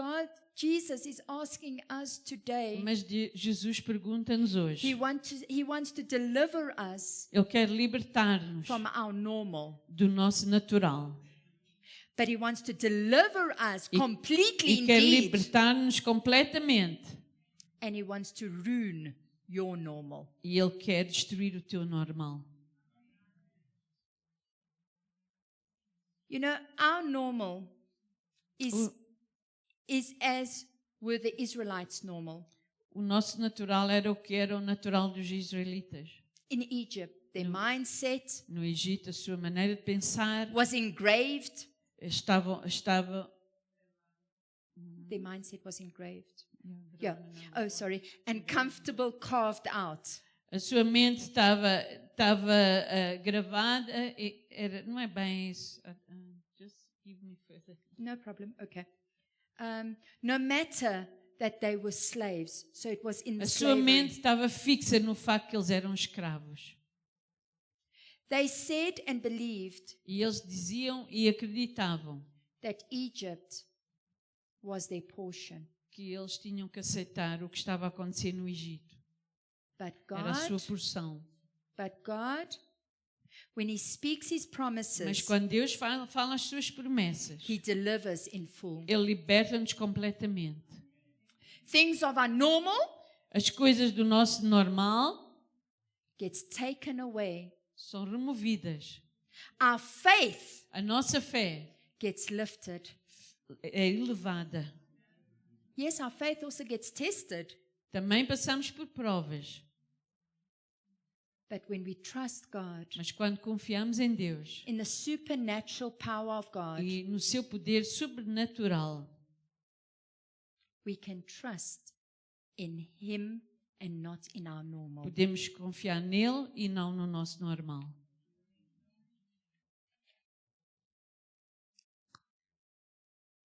S1: Jesus is asking us today.
S2: Mas Jesus pergunta-nos hoje.
S1: He wants to deliver us
S2: Ele quer libertar-nos
S1: from our normal.
S2: do nosso natural.
S1: But he wants to deliver us completely
S2: E quer
S1: indeed.
S2: libertar-nos completamente.
S1: And he wants to ruin your normal.
S2: E Ele quer destruir o teu normal.
S1: You know, our normal is as were the Israelites' normal.
S2: O nosso natural era o que era o natural dos israelitas.
S1: In Egypt, their mindset
S2: No Egito, a sua maneira de pensar
S1: was engraved.
S2: Their
S1: mindset was engraved. Yeah. Oh, sorry. And comfortable carved out.
S2: A sua mente estava gravada. Não é bem isso. Just give me further.
S1: No problem. Okay. No matter that they were slaves, so it was in the
S2: A sua mente
S1: slavery.
S2: estava fixa no facto que eles eram escravos.
S1: They said and believed
S2: E eles diziam e acreditavam
S1: that Egypt was their portion.
S2: que eles tinham que aceitar o que estava a acontecer no Egito.
S1: But
S2: Era a sua
S1: God,
S2: porção.
S1: when He speaks His
S2: Mas
S1: promises,
S2: quando Deus fala as suas promessas,
S1: He delivers in full.
S2: Ele liberta-nos completamente.
S1: Things of our normal
S2: As coisas do nosso normal
S1: gets taken away.
S2: são removidas.
S1: Our faith
S2: A nossa fé
S1: gets lifted.
S2: é elevada.
S1: Yes, our faith also gets tested.
S2: Também passamos por provas.
S1: But when we trust God,
S2: Mas quando confiamos em Deus
S1: in the supernatural power of God,
S2: e no seu poder sobrenatural,
S1: we can trust in Him and not in our normal.
S2: podemos confiar nele e não no nosso normal.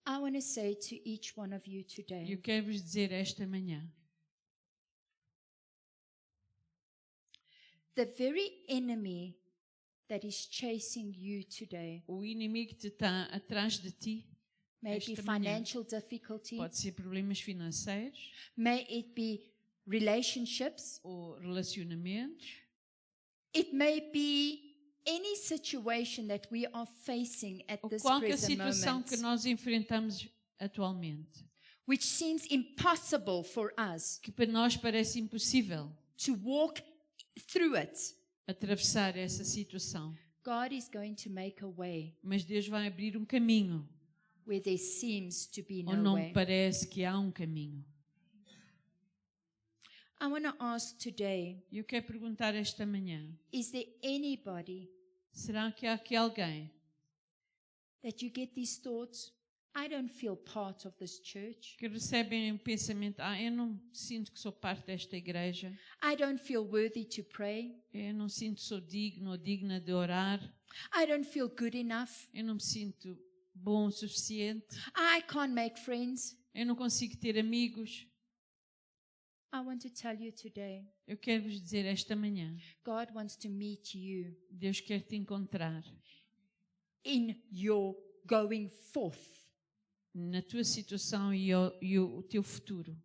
S1: I want to say to each one of you today,
S2: Eu quero vos dizer esta manhã,
S1: the very enemy that is chasing you today,
S2: o inimigo que está atrás de ti,
S1: maybe
S2: esta manhã,
S1: financial difficulty,
S2: pode ser problemas financeiros
S1: may it be relationships,
S2: ou relacionamentos,
S1: it may be any situation that we are facing at
S2: ou
S1: this
S2: qualquer
S1: present
S2: situação que
S1: moment,
S2: nós enfrentamos atualmente,
S1: which seems impossible for us
S2: que para nós parece impossível
S1: to walk through it.
S2: atravessar essa situação.
S1: God is going to make a way
S2: Mas Deus vai abrir um caminho
S1: where there seems to be
S2: onde
S1: no
S2: não
S1: way.
S2: parece que há um caminho.
S1: I want to ask today,
S2: E eu quero perguntar esta manhã,
S1: is there anybody
S2: será que há aqui alguém
S1: that you get these thoughts? I don't feel part of this church.
S2: que recebem um pensamento, eu não sinto que sou parte desta igreja,
S1: I don't feel worthy to pray.
S2: eu não sinto que sou digno ou digna de orar,
S1: I don't feel good enough.
S2: eu não me sinto bom o suficiente,
S1: I can't make friends.
S2: eu não consigo ter amigos.
S1: I want to tell you today,
S2: Eu quero vos dizer esta manhã,
S1: God wants to meet you
S2: Deus quer te encontrar
S1: in your going forth
S2: na tua situação e o teu futuro.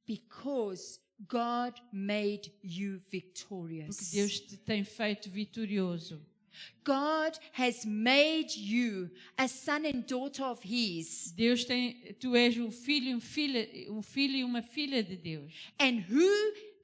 S1: because God made you
S2: Porque
S1: victorious.
S2: Deus te tem feito vitorioso.
S1: God has made you a son and daughter of His.
S2: Tu és um filho e uma filha de Deus.
S1: And who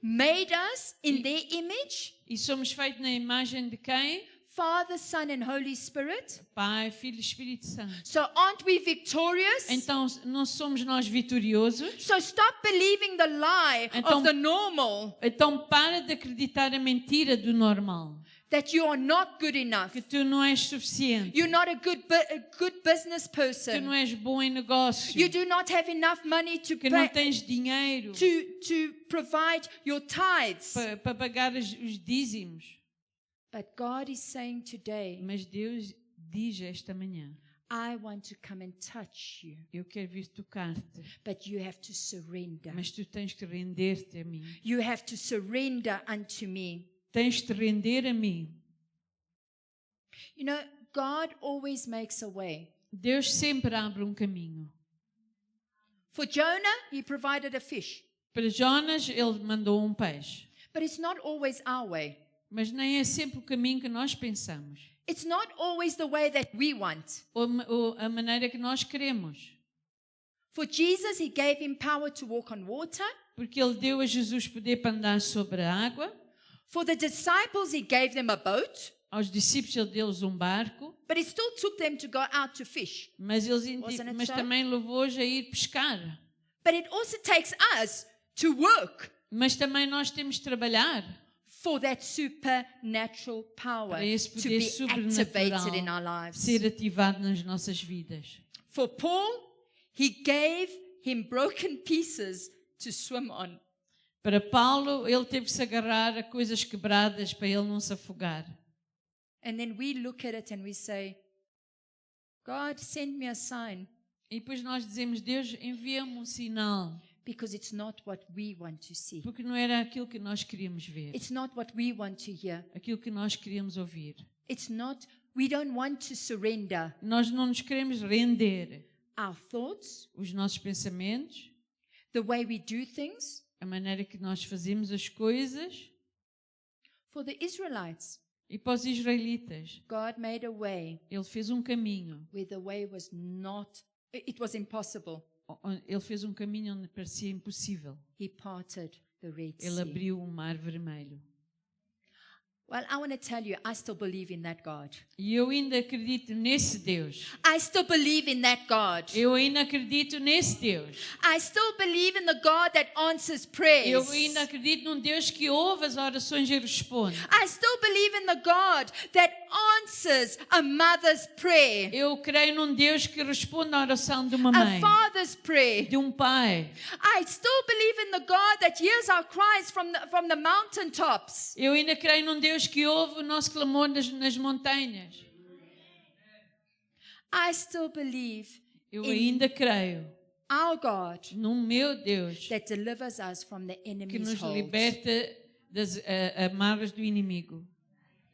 S1: made us in their image?
S2: E somos feitos na imagem de quem?
S1: Father, Son, and Holy Spirit.
S2: Pai, Filho e Espírito Santo.
S1: So aren't we victorious?
S2: Então, não somos nós vitoriosos?
S1: So stop believing the lie
S2: Então-
S1: of the normal,
S2: Então, para de acreditar a mentira do normal.
S1: that you are not good enough.
S2: Que tu não és suficiente.
S1: You're not a good business
S2: Que tu não
S1: person.
S2: és bom em negócio.
S1: You do not have enough money to
S2: Que não
S1: pay,
S2: tens dinheiro
S1: to provide your tithes.
S2: para pagar os dízimos.
S1: But God is saying today,
S2: Mas Deus diz esta manhã,
S1: I want to come and touch you,
S2: eu quero vir tocar-te,
S1: but you have to surrender.
S2: mas tu tens que render-te a mim.
S1: You have to surrender unto me.
S2: Tens de render a mim.
S1: You know, God always makes a way.
S2: Deus sempre abre um caminho.
S1: For Jonah, He provided a fish.
S2: Para Jonas, ele mandou um peixe.
S1: But it's not always our way.
S2: Mas nem é sempre o caminho que nós pensamos.
S1: It's not always the way that we want.
S2: Ou a maneira que nós queremos.
S1: For Jesus, He gave Him power to walk on water.
S2: Porque ele deu a Jesus poder para andar sobre a água.
S1: For the disciples, He gave them a boat.
S2: Aos discípulos ele deu-lhes um barco.
S1: But He still took them to go out to fish.
S2: Mas
S1: Wasn't it so?
S2: também levou-os a ir pescar.
S1: But it also takes us to work
S2: Mas também nós temos de trabalhar
S1: for that supernatural power
S2: para esse
S1: to
S2: poder
S1: be activated in our
S2: sobrenatural
S1: lives.
S2: ser ativado nas nossas vidas.
S1: For Paul, He gave him broken pieces to swim on.
S2: Para Paulo, ele teve que se agarrar a coisas quebradas para ele não se afogar.
S1: And then we look at it and we say, God, send me a sign,
S2: E depois nós dizemos, Deus, envia-me um sinal.
S1: because it's not what we want to see.
S2: Porque não era aquilo que nós queríamos ver.
S1: It's not what we want to hear.
S2: Aquilo que nós queríamos ouvir.
S1: It's not, we don't want to surrender
S2: Nós não nos queremos render.
S1: our thoughts,
S2: Os nossos pensamentos,
S1: the way we do things.
S2: a maneira que nós fazemos as coisas.
S1: For the Israelites,
S2: E para os israelitas,
S1: God made a way
S2: ele fez um caminho.
S1: where the way was not, it was impossible.
S2: Ele fez um caminho onde parecia impossível.
S1: He parted the Red
S2: Ele
S1: Sea.
S2: abriu o mar vermelho.
S1: Well, I want to tell you, I still believe in that God.
S2: E eu ainda acredito nesse Deus.
S1: I still believe in that God.
S2: Eu ainda acredito nesse Deus.
S1: I still believe in the God that answers prayers.
S2: Eu ainda acredito num Deus que ouve as orações e responde.
S1: I still believe in the God that answers a mother's prayer,
S2: Eu creio num Deus que responde à oração de uma
S1: a
S2: mãe,
S1: father's prayer.
S2: de um pai.
S1: I still believe in the God that hears our cries from the mountaintops.
S2: Eu ainda creio num Deus que ouve o nosso clamor nas montanhas.
S1: I still believe
S2: Eu
S1: in
S2: ainda creio
S1: our God
S2: no meu Deus
S1: that delivers us from the
S2: que
S1: enemy's
S2: nos
S1: hold.
S2: liberta das amarras do inimigo.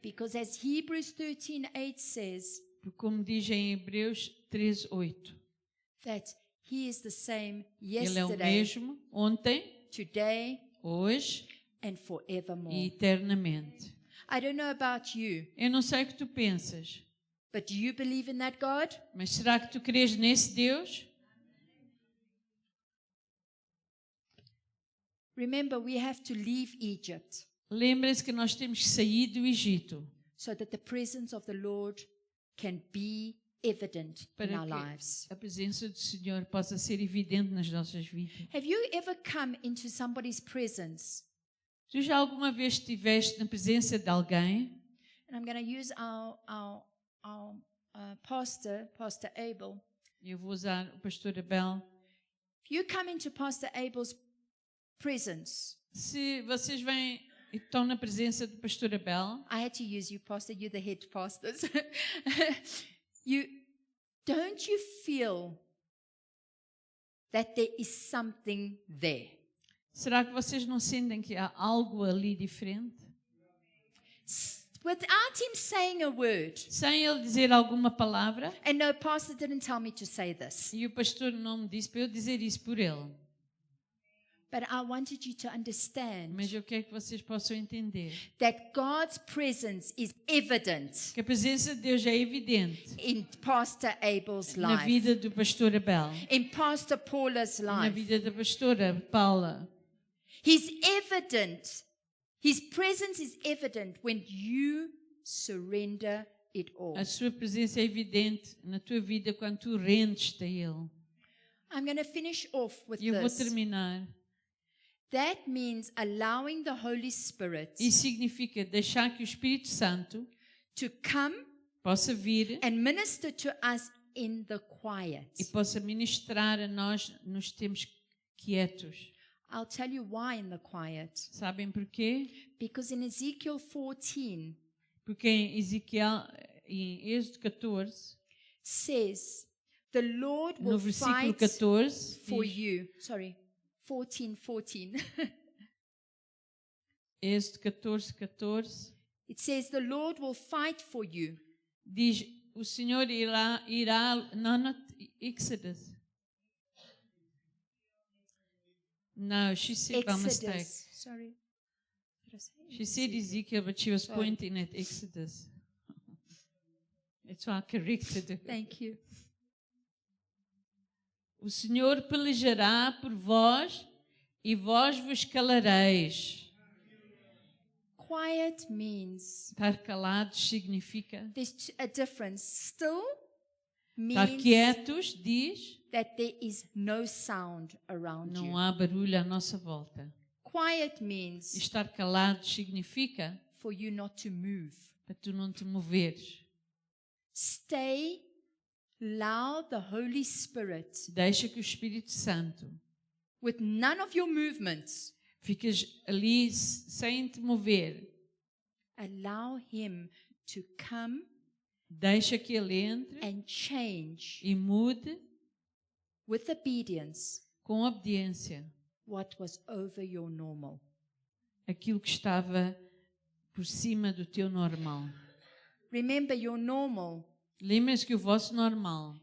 S1: Because as Hebrews 13:8 says,
S2: Porque como diz em Hebreus 13:8,
S1: that he is the same
S2: Ele é o
S1: yesterday,
S2: mesmo ontem,
S1: today,
S2: hoje
S1: and forevermore.
S2: e eternamente.
S1: I don't know about you,
S2: Eu não sei o que tu pensas,
S1: but do you believe in that God?
S2: mas será que tu crês nesse Deus?
S1: Remember, we have to leave Egypt
S2: Lembrem-se que nós temos que sair do Egito
S1: so that the presence of the Lord can be evident
S2: para
S1: in our
S2: que
S1: lives.
S2: a presença do Senhor possa ser evidente nas nossas vidas.
S1: Have you ever come into somebody's presence?
S2: Tu já alguma vez estiveste na presença de alguém?
S1: And I'm going to use our pastor, Pastor Abel.
S2: Eu vou usar o pastor Abel.
S1: If you come into Pastor Abel's presence,
S2: Se vocês vêm e estão na presença do pastor Abel,
S1: I had to use you, Pastor. You're the head pastors. Don't you feel that there is something there?
S2: será que vocês não sentem que há algo ali diferente?
S1: Without him saying a word,
S2: Sem ele dizer alguma palavra,
S1: and no, Pastor didn't tell me to say this,
S2: e o pastor não me disse para eu dizer isso por ele.
S1: but I wanted you to understand
S2: Mas eu quero que vocês possam entender
S1: that God's presence is evident
S2: que a presença de Deus é evidente
S1: in Pastor Abel's
S2: na
S1: life,
S2: vida do pastor Abel,
S1: in Pastor Paula's
S2: na
S1: life.
S2: vida da pastora Paula.
S1: He's evident. His presence is evident when you surrender it all.
S2: A sua presença é evidente na tua vida quando tu rendes-te a Ele.
S1: I'm going to finish off with
S2: E eu vou
S1: this.
S2: terminar.
S1: That means allowing the Holy Spirit
S2: Isso significa deixar que o Espírito Santo
S1: to come
S2: possa vir
S1: and minister to us in the quiet.
S2: e possa ministrar a nós nos tempos quietos.
S1: I'll tell you why in the quiet.
S2: Sabem porquê?
S1: Because in Ezekiel 14
S2: Porque em Ezequiel, em Êxodo 14,
S1: says, the Lord will
S2: no versículo
S1: fight
S2: 14,
S1: for
S2: diz,
S1: you. Sorry, 14:14.
S2: Êxodo 14, 14,
S1: It says, the Lord will fight for you.
S2: diz, o Senhor não, not Exodus. No, she said by mistake.
S1: Exodus. Sorry. Did I say
S2: She said Ezekiel, but she was
S1: Sorry.
S2: pointing at Exodus. It's why I corrected her.
S1: Thank you.
S2: O Senhor pelejará por vós e vós vos calareis.
S1: Quiet means
S2: Estar calados significa
S1: there's a difference. Still
S2: estar
S1: means
S2: quietos, diz,
S1: that there is no sound around
S2: não
S1: you.
S2: há barulho à nossa volta.
S1: Quiet means
S2: Estar calados significa
S1: for you not to move.
S2: para tu não te moveres.
S1: Stay, allow the Holy Spirit
S2: Deixa que o Espírito Santo,
S1: with none of your movements
S2: Ficas ali sem te mover.
S1: Allow Him to come
S2: Deixa que Ele entre
S1: and change
S2: e mude
S1: with obedience
S2: com obediência
S1: what was over your normal.
S2: aquilo que estava por cima do teu normal.
S1: Remember, your normal
S2: Lembre-se que o vosso normal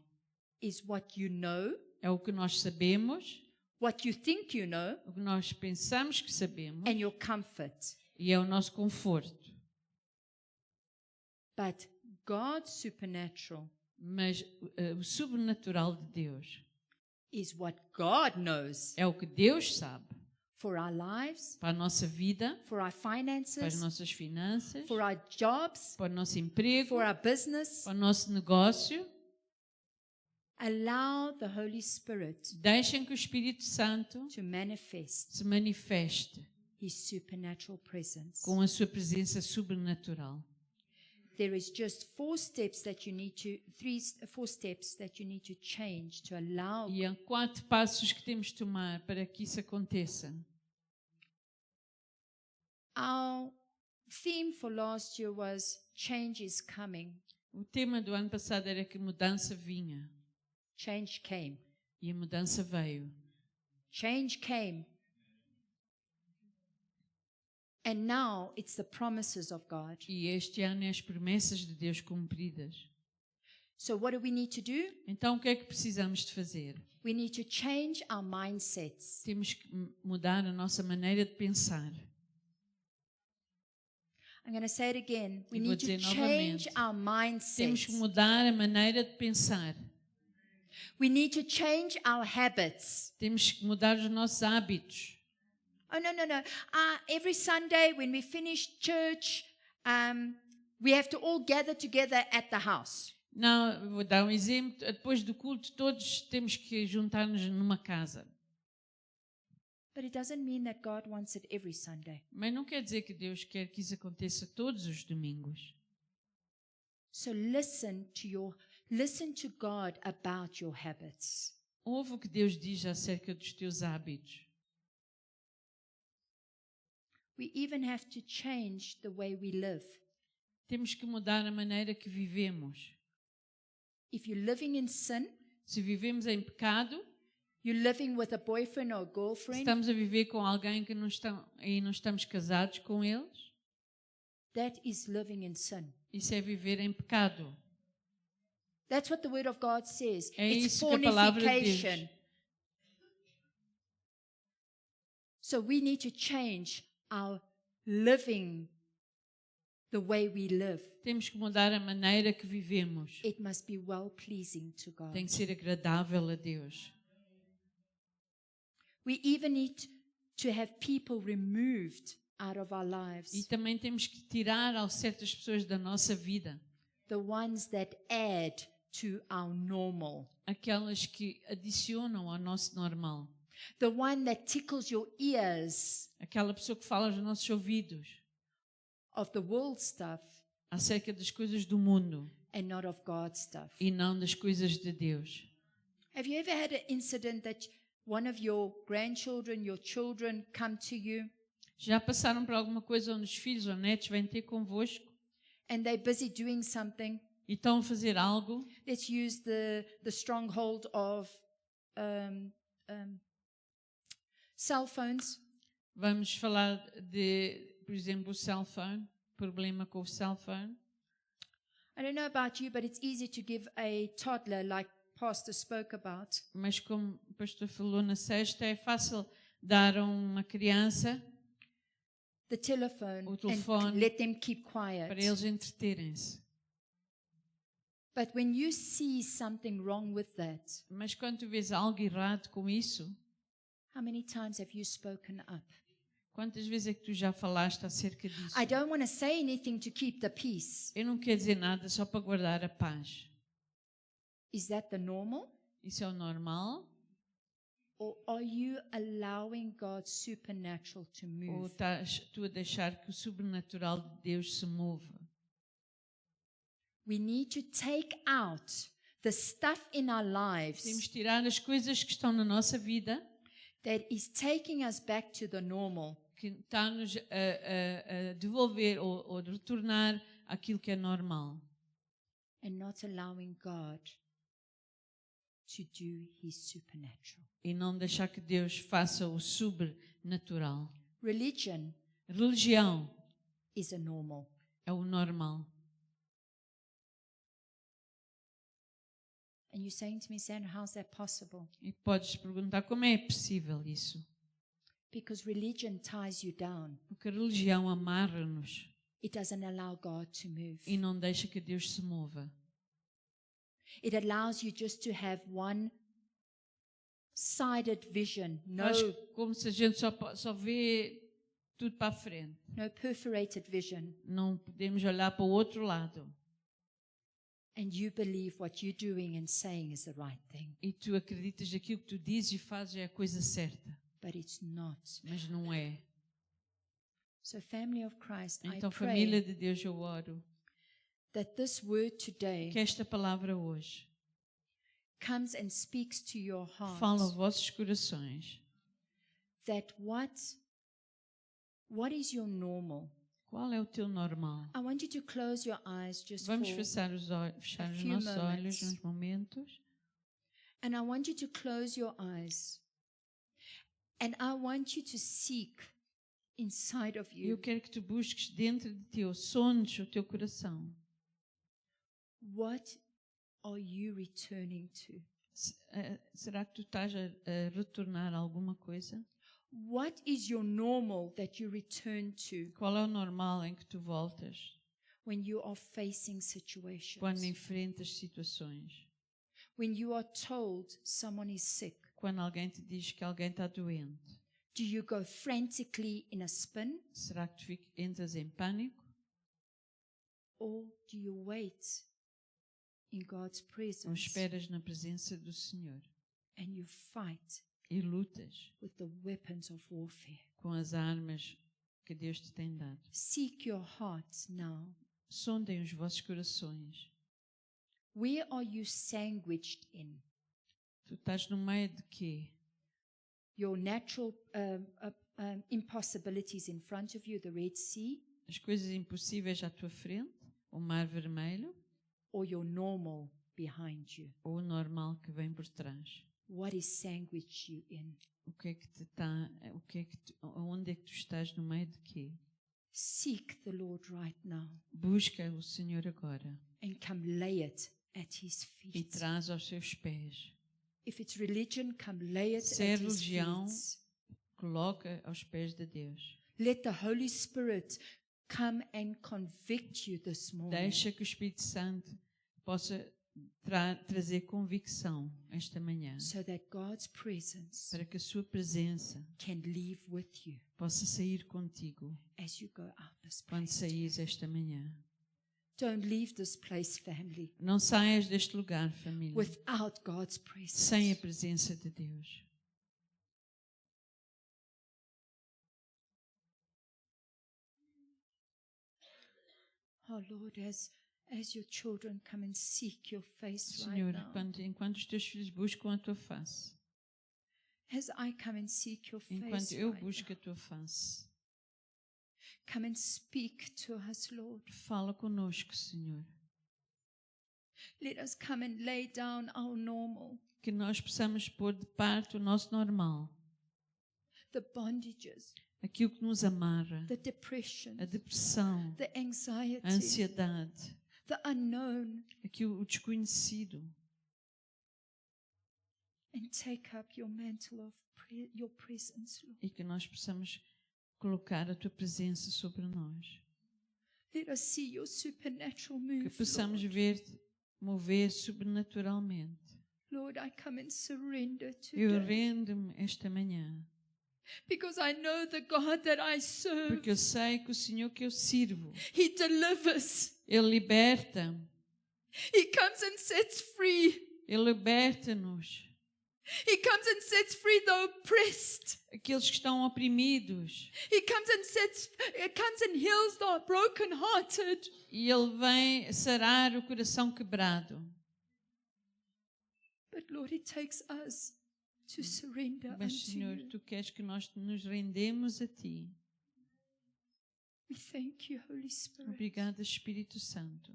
S1: is what you know,
S2: é o que nós sabemos,
S1: what you think you know,
S2: o que nós pensamos que sabemos
S1: and your comfort.
S2: e é o nosso conforto.
S1: But God's supernatural
S2: Mas o sobrenatural de Deus
S1: is what God knows
S2: é o que Deus sabe
S1: for our lives,
S2: para a nossa vida,
S1: for our
S2: para as
S1: finances,
S2: nossas finanças,
S1: for our jobs,
S2: para o nosso emprego,
S1: for our business.
S2: para o nosso negócio.
S1: Allow the Holy Spirit
S2: Deixem que o Espírito Santo
S1: to manifest
S2: se manifeste
S1: His supernatural presence.
S2: com a sua presença sobrenatural.
S1: There is just four steps that you need to change to allow.
S2: E há 4 passos que temos de tomar para que isso aconteça.
S1: Our theme for last year was change is coming.
S2: O tema do ano passado era que mudança vinha
S1: Change came.
S2: e a mudança veio.
S1: Change came. And now it's the promises of God.
S2: E este ano é as promessas de Deus cumpridas.
S1: So what do we need to do?
S2: Então o que é que precisamos de fazer?
S1: We need to change our mindsets.
S2: Temos que mudar a nossa maneira de pensar.
S1: I'm going to say it again. We
S2: E vou
S1: need to
S2: dizer
S1: change
S2: novamente.
S1: our
S2: Temos que
S1: mindsets.
S2: mudar a maneira de pensar.
S1: We need to change our habits.
S2: Temos que mudar os nossos hábitos.
S1: Oh, no. Every Sunday when we finish church, we have to all gather together at the house.
S2: Não, vou dar um exemplo. Depois do culto, todos temos que juntar-nos numa casa.
S1: But it doesn't mean that God wants it every Sunday.
S2: Mas não quer dizer que Deus quer que isso aconteça todos os domingos.
S1: So listen to God about your habits.
S2: Ouve o que Deus diz acerca dos teus hábitos.
S1: We even have to change the way we live.
S2: Temos que mudar a maneira que vivemos.
S1: If you're living in sin,
S2: Se vivemos em pecado,
S1: you're living with a boyfriend or a
S2: se
S1: girlfriend,
S2: estamos a viver com alguém que não estamos casados com eles,
S1: that is living in sin.
S2: isso é viver em pecado.
S1: That's what the Word of God says.
S2: É
S1: It's
S2: isso que a palavra de
S1: fornication.
S2: Deus.
S1: So we need to change our living, the way we live.
S2: Temos que mudar a maneira que vivemos.
S1: It must be well-pleasing to God.
S2: Tem que ser agradável a Deus.
S1: We even need to have people removed out of our
S2: E
S1: lives,
S2: também temos que tirar certas pessoas da nossa vida.
S1: the ones that add to our normal,
S2: Aquelas que adicionam ao nosso normal.
S1: the one that tickles your ears
S2: Aquela pessoa que fala aos nossos ouvidos
S1: of the world stuff
S2: acerca das coisas do mundo
S1: and not of God's stuff.
S2: e não das coisas de Deus.
S1: Have you ever had an incident that one of your grandchildren, your children come to you
S2: Já passaram por alguma coisa onde os filhos ou netos vêm ter convosco
S1: and they're busy doing something?
S2: e estão a fazer algo?
S1: Let's use the stronghold of cell phones.
S2: Vamos falar de, por exemplo, o cell phone, problema com o cell phone.
S1: I don't know about you, but it's easy to give a toddler, like Pastor spoke about,
S2: Mas como o pastor falou na sexta, é fácil dar a uma criança
S1: the telephone
S2: O telefone
S1: and let them keep quiet.
S2: para eles entreterem-se.
S1: But when you see something wrong with that,
S2: Mas quando tu vês algo errado com isso,
S1: how many times have you spoken up?
S2: quantas vezes é que tu já falaste acerca disso?
S1: I don't want to say anything to keep the peace.
S2: Eu não quero dizer nada só para guardar a paz.
S1: Is that the normal?
S2: Isso é o normal?
S1: Or are you allowing God's supernatural to
S2: Ou
S1: move?
S2: estás tu a deixar que o sobrenatural de Deus se mova?
S1: We need to take out the stuff in our
S2: Temos
S1: lives
S2: de tirar as coisas que estão na nossa vida
S1: that is taking us back to the normal.
S2: que está-nos a devolver ou retornar aquilo que é normal.
S1: And not allowing God to do his supernatural.
S2: E não deixar que Deus faça o sobrenatural.
S1: Religion
S2: Religião
S1: is a normal.
S2: é o normal.
S1: And you're saying to me, Sandra, how's that possible?
S2: E podes perguntar como é possível isso?
S1: Because religion ties you down.
S2: Porque a religião amarra-nos
S1: It doesn't allow God to move.
S2: e não deixa que Deus se mova.
S1: It allows you just to have one-sided vision.
S2: Faz como se a gente só vê tudo para a frente.
S1: No perforated vision.
S2: Não podemos olhar para o outro lado.
S1: And you believe what you're doing and saying is the right thing.
S2: E tu acreditas que aquilo que tu dizes e fazes é a coisa certa.
S1: But it's not.
S2: Mas não é.
S1: So, family of Christ,
S2: Então,
S1: I
S2: família
S1: pray
S2: de Deus, eu oro
S1: that this word today
S2: que esta palavra hoje
S1: comes and speaks to your heart.
S2: fala aos vossos corações.
S1: That what is your normal?
S2: Qual é o teu normal?
S1: I want you to close your eyes just
S2: Vamos
S1: for,
S2: fechar os
S1: few
S2: nossos olhos
S1: moments.
S2: nos momentos.
S1: and I want you to close your eyes. And I want you to seek inside of
S2: E eu
S1: you
S2: quero que tu busques dentro de ti, sondes o teu coração.
S1: what are you returning to?
S2: Será que tu estás a retornar a alguma coisa?
S1: What is your normal that you return to
S2: Qual é o normal em que tu voltas
S1: when you are facing situations?
S2: quando enfrentas situações?
S1: When you are told someone is sick,
S2: Quando alguém te diz que alguém está doente?
S1: do you go frantically in a spin,
S2: Será que tu entras em pânico?
S1: or do you wait in God's
S2: Ou
S1: presence
S2: esperas na presença do Senhor
S1: and you fight
S2: e lutas
S1: with the weapons of warfare?
S2: com as armas que Deus te tem dado?
S1: Seek your heart now.
S2: Sondem os vossos corações.
S1: Where are you sandwiched in?
S2: Tu estás no meio de quê?
S1: Your natural impossibilities in front of you, the Red Sea,
S2: As coisas impossíveis à tua frente, o mar vermelho,
S1: or your normal behind you?
S2: ou o normal que vem por trás?
S1: What is sandwiched you in?
S2: O que é que te está, onde é que tu estás no meio de quê?
S1: Seek the Lord right now
S2: Busca o Senhor agora
S1: and come lay it at his
S2: e
S1: feet.
S2: traz aos seus pés.
S1: If it's religion, come lay it
S2: Se é
S1: at his
S2: religião,
S1: feet.
S2: Coloca aos pés de Deus.
S1: Let the Holy Spirit come and convict you this morning.
S2: Deixa que o Espírito Santo possa trazer convicção esta manhã,
S1: So that God's presence
S2: para que a sua presença
S1: can leave with you
S2: possa sair contigo
S1: as you go out this
S2: quando
S1: place.
S2: saís esta manhã.
S1: Don't leave this place, family,
S2: Não saias deste lugar, família,
S1: without God's presence.
S2: sem a presença de Deus.
S1: Oh Lord, as your children come and seek your face
S2: Senhor,
S1: right now,
S2: enquanto os teus filhos buscam a tua face,
S1: as I come and seek your
S2: enquanto
S1: face
S2: eu
S1: right
S2: busco
S1: now,
S2: a tua face,
S1: come and speak to us, Lord.
S2: fala conosco, Senhor.
S1: Let us come and lay down our normal,
S2: Que nós possamos pôr de parte o nosso normal,
S1: the bondages,
S2: aquilo que nos amarra,
S1: the depression,
S2: a depressão,
S1: the anxiety,
S2: a ansiedade,
S1: the unknown,
S2: o desconhecido,
S1: and take up your mantle of your presence, Lord.
S2: e que nós possamos colocar a tua presença sobre nós.
S1: Let us see your supernatural
S2: Que
S1: move,
S2: possamos
S1: Lord.
S2: ver-te mover sobrenaturalmente.
S1: Lord, I come and surrender
S2: Eu
S1: today,
S2: rendo-me esta manhã,
S1: because I know the God that I serve.
S2: porque eu sei que o Senhor que eu sirvo,
S1: He delivers.
S2: Ele liberta,
S1: He comes and sets free.
S2: Ele liberta-nos.
S1: He comes and sets free the oppressed.
S2: Aqueles que estão oprimidos,
S1: He comes and heals the brokenhearted.
S2: e Ele vem sarar o coração quebrado.
S1: But Lord, it takes us to surrender
S2: Mas,
S1: unto
S2: Senhor,
S1: you.
S2: Tu queres que nós nos rendemos a Ti.
S1: We thank you, Holy Spirit,
S2: Obrigada, Espírito Santo,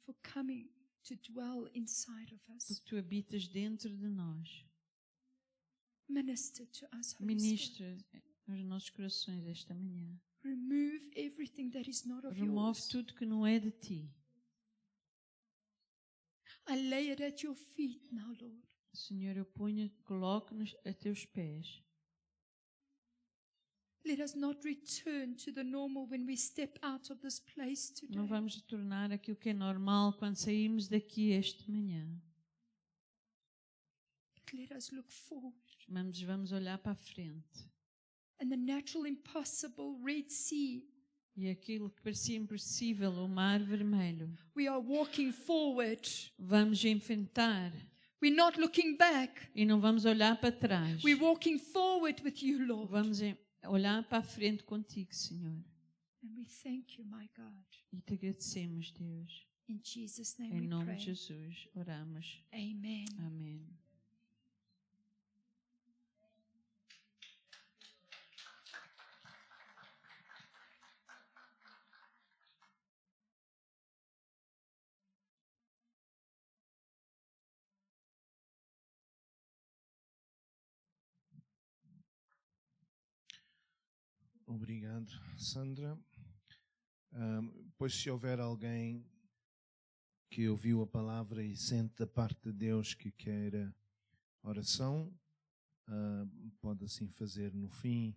S1: for coming to dwell inside of us.
S2: porque Tu habitas dentro de nós.
S1: Minister to us, Holy Spirit.
S2: Ministra aos nossos corações esta manhã.
S1: Remove everything that is not of
S2: Remove
S1: yours.
S2: tudo que não é de Ti.
S1: I lay it at your feet now, Lord.
S2: Senhor, eu coloco-nos a Teus pés.
S1: Let us not return to the normal when we step out of this place today.
S2: Não vamos tornar aquilo que é normal quando saímos daqui esta manhã.
S1: But let us look forward.
S2: Mas vamos olhar para a frente.
S1: And the natural, impossible Red Sea,
S2: E aquilo que parecia impossível, o mar vermelho,
S1: we are walking forward.
S2: vamos enfrentar
S1: We're not looking back.
S2: e não vamos olhar para trás.
S1: We're walking forward with you, Lord.
S2: Vamos olhar para a frente contigo, Senhor.
S1: And we thank you, my God.
S2: E te agradecemos, Deus.
S1: In Jesus' name
S2: Em
S1: we
S2: nome
S1: pray.
S2: de Jesus, oramos.
S1: Amen.
S2: Amém.
S3: Obrigado, Sandra. Pois se houver alguém que ouviu a palavra e sente da parte de Deus que queira oração, pode assim fazer no fim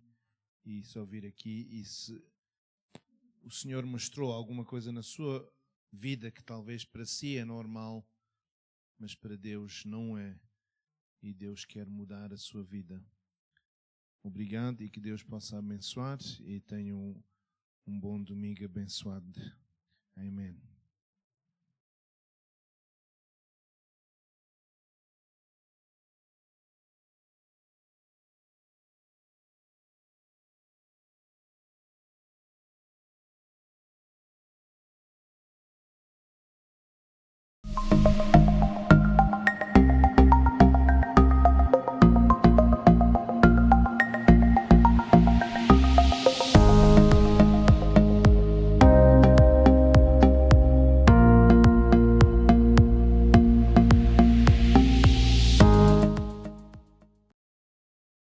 S3: e só vir aqui. E se o Senhor mostrou alguma coisa na sua vida que talvez para si é normal, mas para Deus não é, e Deus quer mudar a sua vida. Obrigado e que Deus possa abençoar e tenham um bom domingo abençoado. Amém.